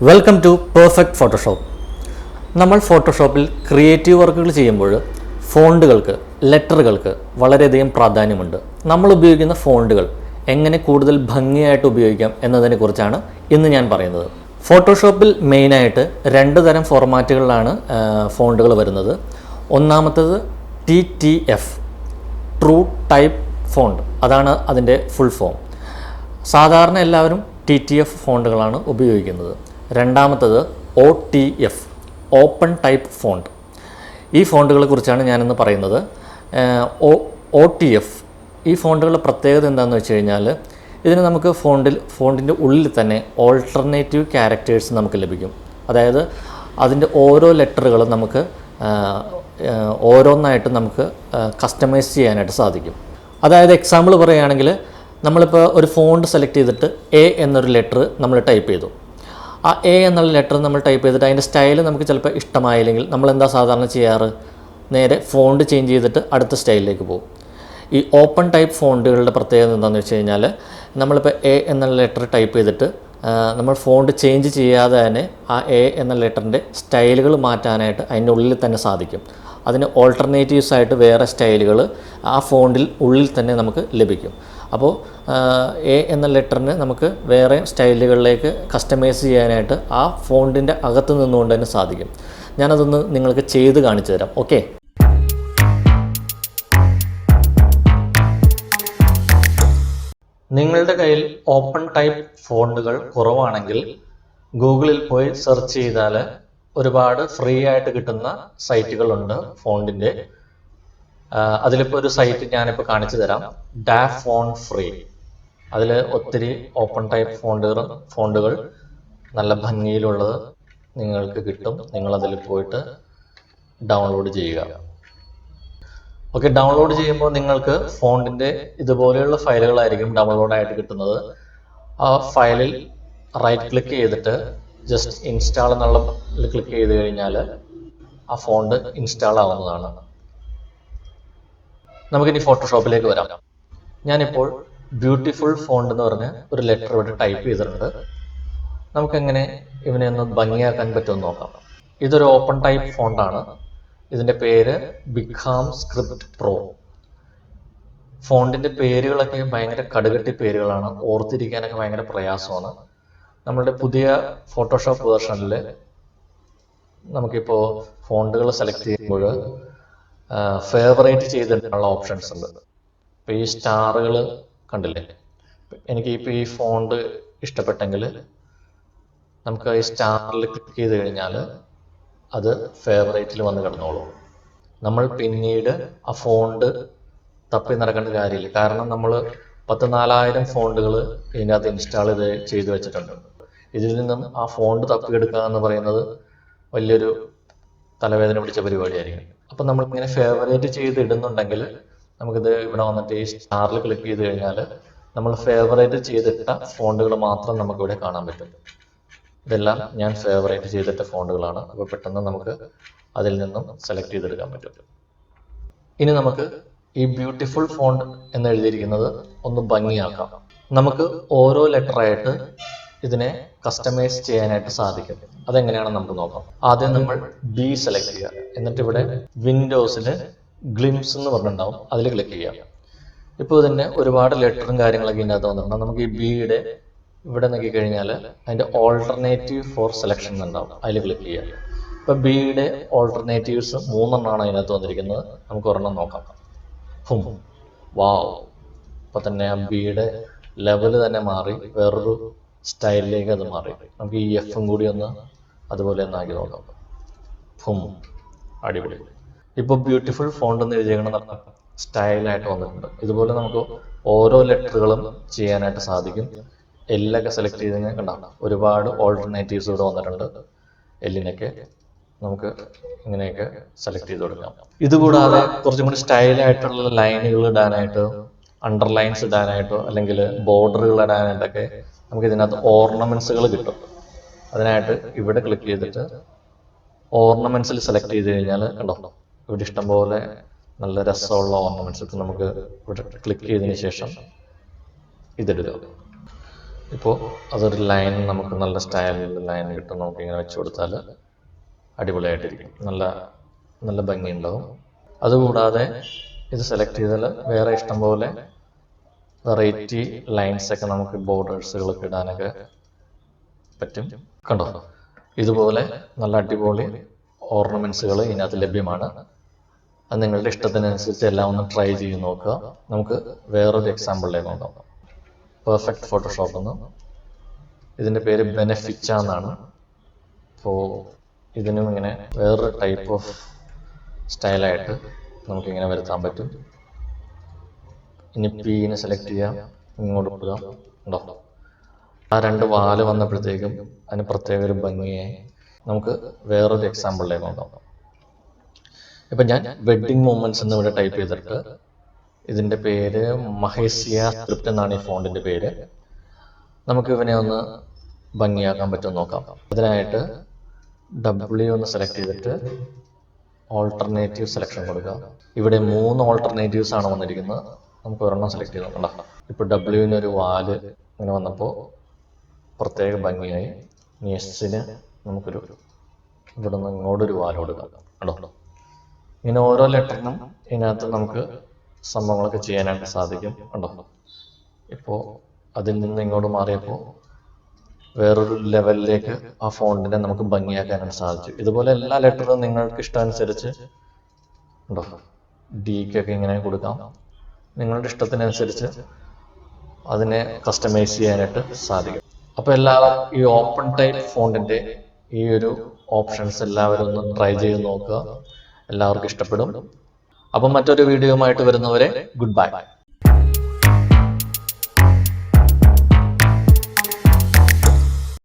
Welcome to perfect Photoshop. നമ്മൾ ഫോട്ടോഷോപ്പിൽ creative വർക്കുകൾ ചെയ്യുമ്പോൾ ഫോണ്ടുകൾക്ക്, ലെറ്ററുകൾക്ക് വളരെയധികം പ്രാധാന്യമുണ്ട്. നമ്മൾ ഉപയോഗിക്കുന്ന ഫോണ്ടുകൾ എങ്ങനെ കൂടുതൽ ഭംഗിയായിട്ട് ഉപയോഗിക്കാം എന്നതിനെക്കുറിച്ചാണ് ഇന്ന് ഞാൻ പറയുന്നത്. ഫോട്ടോഷോപ്പിൽ മെയിനായിട്ട് രണ്ട് തരം ഫോർമാറ്റുകളിലാണ് ഫോണ്ടുകൾ വരുന്നത്. ഒന്നാമത്തേത് TTF, ട്രൂ ടൈപ്പ് ഫോണ്ട്. അതാണ് അതിൻ്റെ ഫുൾ ഫോം. സാധാരണ എല്ലാവരും TTF ഫോണ്ടുകളാണ് ഉപയോഗിക്കുന്നത്. രണ്ടാമത്തത് OTF, ഓപ്പൺ ടൈപ്പ് ഫോണ്ട്. ഈ ഫോണ്ടുകളെ കുറിച്ചാണ് ഞാനിന്ന് പറയുന്നത്. OTF ഈ ഫോണ്ടുകളുടെ പ്രത്യേകത എന്താണെന്ന് വെച്ച് കഴിഞ്ഞാൽ, ഇതിന് നമുക്ക് ഫോണ്ടിൻ്റെ ഉള്ളിൽ തന്നെ ഓൾട്ടർനേറ്റീവ് ക്യാരക്ടേഴ്സ് നമുക്ക് ലഭിക്കും. അതായത് അതിൻ്റെ ഓരോ ലെറ്ററുകളും നമുക്ക് ഓരോന്നായിട്ട് നമുക്ക് കസ്റ്റമൈസ് ചെയ്യാനായിട്ട് സാധിക്കും. അതായത് എക്സാമ്പിൾ പറയുകയാണെങ്കിൽ, നമ്മളിപ്പോൾ ഒരു ഫോണ്ട് സെലക്ട് ചെയ്തിട്ട് A എന്നൊരു ലെറ്റർ നമ്മൾ ടൈപ്പ് ചെയ്തു. ആ A എന്നുള്ള ലെറ്റർ നമ്മൾ ടൈപ്പ് ചെയ്തിട്ട് അതിൻ്റെ സ്റ്റൈൽ നമുക്ക് ചിലപ്പോൾ ഇഷ്ടമായില്ലെങ്കിൽ നമ്മൾ എന്താ സാധാരണ ചെയ്യാറ്? നേരെ ഫോണ്ട് ചേഞ്ച് ചെയ്തിട്ട് അടുത്ത സ്റ്റൈലിലേക്ക് പോകും. ഈ ഓപ്പൺ ടൈപ്പ് ഫോണ്ടുകളുടെ പ്രത്യേകത എന്താണെന്ന് വെച്ച് കഴിഞ്ഞാൽ, നമ്മളിപ്പോൾ A എന്നുള്ള ലെറ്റർ ടൈപ്പ് ചെയ്തിട്ട് നമ്മൾ ഫോണ്ട് ചേഞ്ച് ചെയ്യാതെ തന്നെ ആ A എന്ന ലെറ്ററിൻ്റെ സ്റ്റൈലുകൾ മാറ്റാനായിട്ട് അതിൻ്റെ ഉള്ളിൽ തന്നെ സാധിക്കും. അതിന് ഓൾട്ടർനേറ്റീവ്സ് ആയിട്ട് വേറെ സ്റ്റൈലുകൾ ആ ഫോണ്ടിൽ ഉള്ളിൽ തന്നെ നമുക്ക് ലഭിക്കും. അപ്പോൾ A എന്ന ലെറ്ററിന് നമുക്ക് വേറെ സ്റ്റൈലുകളിലേക്ക് കസ്റ്റമൈസ് ചെയ്യാനായിട്ട് ആ ഫോണ്ടിൻ്റെ അകത്ത് നിന്നുകൊണ്ട് തന്നെ സാധിക്കും. ഞാനതൊന്ന് നിങ്ങൾക്ക് ചെയ്ത് കാണിച്ചു തരാം. ഓക്കെ, നിങ്ങളുടെ കയ്യിൽ ഓപ്പൺ ടൈപ്പ് ഫോണ്ടുകൾ കുറവാണെങ്കിൽ ഗൂഗിളിൽ പോയി സെർച്ച് ചെയ്താൽ ഒരുപാട് ഫ്രീ ആയിട്ട് കിട്ടുന്ന സൈറ്റുകളുണ്ട് ഫോണ്ടിൻ്റെ. അതിലിപ്പോൾ ഒരു സൈറ്റ് ഞാനിപ്പോൾ കാണിച്ചു തരാം, DaFont ഫ്രീ. അതിൽ ഒത്തിരി ഓപ്പൺ ടൈപ്പ് ഫോണ്ടുകൾ നല്ല ഭംഗിയിലുള്ളത് നിങ്ങൾക്ക് കിട്ടും. നിങ്ങളതിൽ പോയിട്ട് ഡൗൺലോഡ് ചെയ്യുക. ഓക്കെ, ഡൗൺലോഡ് ചെയ്യുമ്പോൾ നിങ്ങൾക്ക് ഫോണ്ടിൻ്റെ ഇതുപോലെയുള്ള ഫയലുകളായിരിക്കും ഡൗൺലോഡായിട്ട് കിട്ടുന്നത്. ആ ഫയലിൽ റൈറ്റ് ക്ലിക്ക് ചെയ്തിട്ട് ജസ്റ്റ് ഇൻസ്റ്റാൾ എന്നുള്ള ക്ലിക്ക് ചെയ്ത് കഴിഞ്ഞാൽ ആ ഫോണ്ട് ഇൻസ്റ്റാൾ ആവുന്നതാണ്. നമുക്കിനി ഫോട്ടോഷോപ്പിലേക്ക് വരാം. ഞാനിപ്പോൾ ബ്യൂട്ടിഫുൾ ഫോണ്ട് എന്ന് പറഞ്ഞ് ഒരു ലെറ്റർ ഇവിടെ ടൈപ്പ് ചെയ്തിട്ടുണ്ട്. നമുക്കെങ്ങനെ ഇവനെ ഒന്ന് ഭംഗിയാക്കാൻ പറ്റുമെന്ന് നോക്കാം. ഇതൊരു ഓപ്പൺ ടൈപ്പ് ഫോണ്ടാണ്. ഇതിൻ്റെ പേര് ബിഗ്ഹാം സ്ക്രിപ്റ്റ് പ്രോ. ഫോണ്ടിൻ്റെ പേരുകളൊക്കെ ഭയങ്കര കടുകട്ടി പേരുകളാണ്, ഓർത്തിരിക്കാനൊക്കെ ഭയങ്കര പ്രയാസമാണ്. നമ്മളുടെ പുതിയ ഫോട്ടോഷോപ്പ് വേർഷനിൽ നമുക്കിപ്പോൾ ഫോണ്ടുകൾ സെലക്ട് ചെയ്യുമ്പോൾ ഫേവറേറ്റ് ചെയ്തിട്ടുള്ള ഓപ്ഷൻസ് ഉണ്ട്. ഇപ്പോൾ ഈ സ്റ്റാറുകൾ കണ്ടില്ലേ? എനിക്കിപ്പോൾ ഈ ഫോണ്ട് ഇഷ്ടപ്പെട്ടെങ്കിൽ നമുക്ക് ഈ സ്റ്റാറിൽ ക്ലിക്ക് ചെയ്ത് കഴിഞ്ഞാൽ അത് ഫേവറേറ്റിൽ വന്ന് കിടന്നോളൂ. നമ്മൾ പിന്നീട് ആ ഫോണ്ട് തപ്പി നടക്കേണ്ട കാര്യമില്ല. കാരണം നമ്മൾ 14,000 ഫോണ്ടുകൾ ഇതിനകത്ത് ഇൻസ്റ്റാൾ ചെയ്ത് വെച്ചിട്ടുണ്ട്. ഇതിൽ നിന്നും ആ ഫോണ്ട് തപ്പിയെടുക്കുക എന്ന് പറയുന്നത് വലിയൊരു തലവേദന പിടിച്ച പരിപാടിയായിരിക്കും. അപ്പം നമ്മളിങ്ങനെ ഫേവറേറ്റ് ചെയ്ത് ഇടുന്നുണ്ടെങ്കിൽ നമുക്കിത് ഇവിടെ വന്നിട്ട് ഈ സ്റ്റാറിൽ ക്ലിക്ക് ചെയ്ത് കഴിഞ്ഞാൽ നമ്മൾ ഫേവറേറ്റ് ചെയ്തിട്ട ഫോണ്ടുകൾ മാത്രം നമുക്കിവിടെ കാണാൻ പറ്റും. ഇതെല്ലാം ഞാൻ ഫേവറേറ്റ് ചെയ്തിട്ട ഫോണ്ടുകളാണ്. അപ്പോൾ പെട്ടെന്ന് നമുക്ക് അതിൽ നിന്നും സെലക്ട് ചെയ്തെടുക്കാൻ പറ്റും. ഇനി നമുക്ക് ഈ ബ്യൂട്ടിഫുൾ ഫോണ്ട് എന്ന് എഴുതിയിരിക്കുന്നത് ഒന്ന് ഭംഗിയാക്കാം. നമുക്ക് ഓരോ ലെറ്ററായിട്ട് ഇതിനെ കസ്റ്റമൈസ് ചെയ്യാനായിട്ട് സാധിക്കും. അതെങ്ങനെയാണെന്ന് നമുക്ക് നോക്കാം. ആദ്യം നമ്മൾ B സെലക്ട് ചെയ്യുക. എന്നിട്ട് ഇവിടെ വിൻഡോസിൽ ഗ്ലിംസ് എന്ന് പറഞ്ഞിട്ടുണ്ടാവും, അതിൽ ക്ലിക്ക് ചെയ്യാം. ഇപ്പോൾ ഇതിൻ്റെ ഒരുപാട് ലെറ്ററും കാര്യങ്ങളൊക്കെ ഇതിനകത്ത് വന്നിട്ടുണ്ട്. നമുക്ക് ഈ Bയുടെ ഇവിടെ നോക്കിക്കഴിഞ്ഞാൽ അതിൻ്റെ ഓൾട്ടർനേറ്റീവ് ഫോർ സെലക്ഷൻ ഉണ്ടാവും, അതിൽ ക്ലിക്ക് ചെയ്യാം. ഇപ്പോൾ Bയുടെ ഓൾട്ടർനേറ്റീവ്സ് 3 അതിനകത്ത് വന്നിരിക്കുന്നത്. നമുക്ക് ഒരെണ്ണം നോക്കാം. വാവ്, അപ്പോൾ തന്നെ ആ Bയുടെ ലെവൽ തന്നെ മാറി, വേറൊരു സ്റ്റൈലിലേക്ക് അത് മാറി. നമുക്ക് ഈ Fഉം കൂടി ഒന്ന് അതുപോലെ ഒന്ന് ആക്കി നോക്കാം. അടിപൊളി. ഇപ്പോൾ ബ്യൂട്ടിഫുൾ ഫോണ്ട് എന്ന് എഴുതിയേക്കണ സ്റ്റൈലായിട്ട് വന്നിട്ടുണ്ട്. ഇതുപോലെ നമുക്ക് ഓരോ ലെറ്ററുകളും ചെയ്യാനായിട്ട് സാധിക്കും. എല്ലൊക്കെ സെലക്ട് ചെയ്ത് കഴിഞ്ഞാൽ കണ്ടാണ് ഒരുപാട് ഓൾട്ടർനേറ്റീവ്സ് ഇവിടെ വന്നിട്ടുണ്ട്. എല്ലിനൊക്കെ നമുക്ക് ഇങ്ങനെയൊക്കെ സെലക്ട് ചെയ്ത് കൊടുക്കാം. ഇതുകൂടാതെ കുറച്ചും കൂടി സ്റ്റൈലായിട്ടുള്ള ലൈനുകൾ ഇടാനായിട്ടോ അണ്ടർലൈൻസ് ഇടാനായിട്ടോ അല്ലെങ്കിൽ ബോർഡറുകൾ ഇടാനായിട്ടൊക്കെ നമുക്ക് ഇതിനകത്ത് ഓർണമെന്റ്സുകൾ കിട്ടും. അതിനായിട്ട് ഇവിടെ ക്ലിക്ക് ചെയ്തിട്ട് ഓർണമെന്റ്സിൽ സെലക്ട് ചെയ്ത് കഴിഞ്ഞാൽ കണ്ടോ, ഇവിടെ ഇഷ്ടംപോലെ നല്ല രസമുള്ള ഓർണമെന്റ്സ്. നമുക്ക് ഇവിടെ ക്ലിക്ക് ചെയ്തതിന് ശേഷം ഇതിടുക. ഇപ്പോൾ അതൊരു ലൈൻ നമുക്ക് നല്ല സ്റ്റൈലിൽ ലൈൻ കിട്ടും. നമുക്ക് ഇങ്ങനെ വെച്ച് കൊടുത്താൽ അടിപൊളിയായിട്ടിരിക്കും, നല്ല നല്ല ഭംഗിയുണ്ടാവും. അതുകൂടാതെ ഇത് സെലക്ട് ചെയ്താൽ വേറെ ഇഷ്ടംപോലെ വെറൈറ്റി ലൈൻസ് ഒക്കെ നമുക്ക് ബോർഡേഴ്സുകളൊക്കെ ഇടാനൊക്കെ പറ്റും. കണ്ടോ, ഇതുപോലെ നല്ല അടിപൊളി ഓർണമെന്റ്സുകൾ ഇതിനകത്ത് ലഭ്യമാണ്. അത് നിങ്ങളുടെ ഇഷ്ടത്തിനനുസരിച്ച് എല്ലാം ഒന്ന് ട്രൈ ചെയ്ത് നോക്കുക. നമുക്ക് വേറൊരു എക്സാമ്പിളിലേക്ക് നോക്കാം. പെർഫെക്റ്റ് ഫോട്ടോഷോപ്പ് എന്ന്, ഇതിൻ്റെ പേര് ബെനഫിച്ച എന്നാണ്. അപ്പോൾ ഇതിനും ഇങ്ങനെ വേറൊരു ടൈപ്പ് ഓഫ് സ്റ്റൈലായിട്ട് നമുക്കിങ്ങനെ വരുത്താൻ പറ്റും. ഇനി പീനെ സെലക്ട് ചെയ്യാം, ഇങ്ങോട്ട് കൊടുക്കുക. ഉണ്ടോ, ആ രണ്ട് വാല് വന്നപ്പോഴത്തേക്കും അതിന് പ്രത്യേക ഒരു ഭംഗിയായി. നമുക്ക് വേറൊരു എക്സാമ്പിളിലേക്ക് നോക്കാം. ഇപ്പം ഞാൻ വെഡ്ഡിങ് മൂമെന്റ്സ് എന്ന് ഇവിടെ ടൈപ്പ് ചെയ്തിട്ട്, ഇതിൻ്റെ പേര് മഹേസിയ സ്ക്രിപ്റ്റ് എന്നാണ് ഈ ഫോണ്ടിൻ്റെ പേര്. നമുക്ക് ഇവനെ ഒന്ന് ഭംഗിയാക്കാൻ പറ്റുമെന്ന് നോക്കാം. അതിനായിട്ട് W ഒന്ന് സെലക്ട് ചെയ്തിട്ട് ഓൾട്ടർനേറ്റീവ് സെലക്ഷൻ കൊടുക്കുക. ഇവിടെ 3 ഓൾട്ടർനേറ്റീവ്സ് ആണ് വന്നിരിക്കുന്നത്. നമുക്ക് ഒരെണ്ണം സെലക്ട് ചെയ്ത് നോക്കണ്ട. ഇപ്പോൾ W-ന് ഒരു വാല് ഇങ്ങനെ വന്നപ്പോൾ പ്രത്യേക ഭംഗിയായി. ഇനി S-ന് നമുക്കൊരു ഇവിടെ നിന്ന് ഇങ്ങോട്ടൊരു വാല് കൊടുക്കാം. കണ്ടോ, ഇങ്ങനെ ഓരോ ലെറ്ററിനും ഇതിനകത്ത് നമുക്ക് സംഭവങ്ങളൊക്കെ ചെയ്യാനായിട്ട് സാധിക്കും. കണ്ടോ, ഇപ്പോൾ അതിൽ നിന്ന് ഇങ്ങോട്ട് മാറിയപ്പോൾ വേറൊരു ലെവലിലേക്ക് ആ ഫോണ്ടിനെ നമുക്ക് ഭംഗിയാക്കാനായിട്ട് സാധിച്ചു. ഇതുപോലെ എല്ലാ ലെറ്ററും നിങ്ങൾക്ക് ഇഷ്ടമനുസരിച്ച് ഉണ്ടോ, ഡിക്കൊക്കെ ഇങ്ങനെ കൊടുക്കാം. നിങ്ങളുടെ ഇഷ്ടത്തിനനുസരിച്ച് അതിനെ കസ്റ്റമൈസ് ചെയ്യാനായിട്ട് സാധിക്കും. അപ്പോൾ എല്ലാവരും ഈ ഓപ്പൺ ടൈപ്പ് ഫോണ്ടിൻ്റെ ഈ ഒരു ഓപ്ഷൻസ് എല്ലാവരും ഒന്ന് ട്രൈ ചെയ്ത് നോക്കുക. എല്ലാവർക്കും ഇഷ്ടപ്പെടും. അപ്പം മറ്റൊരു വീഡിയോയുമായിട്ട് വരുന്നവരെ ഗുഡ് ബൈ.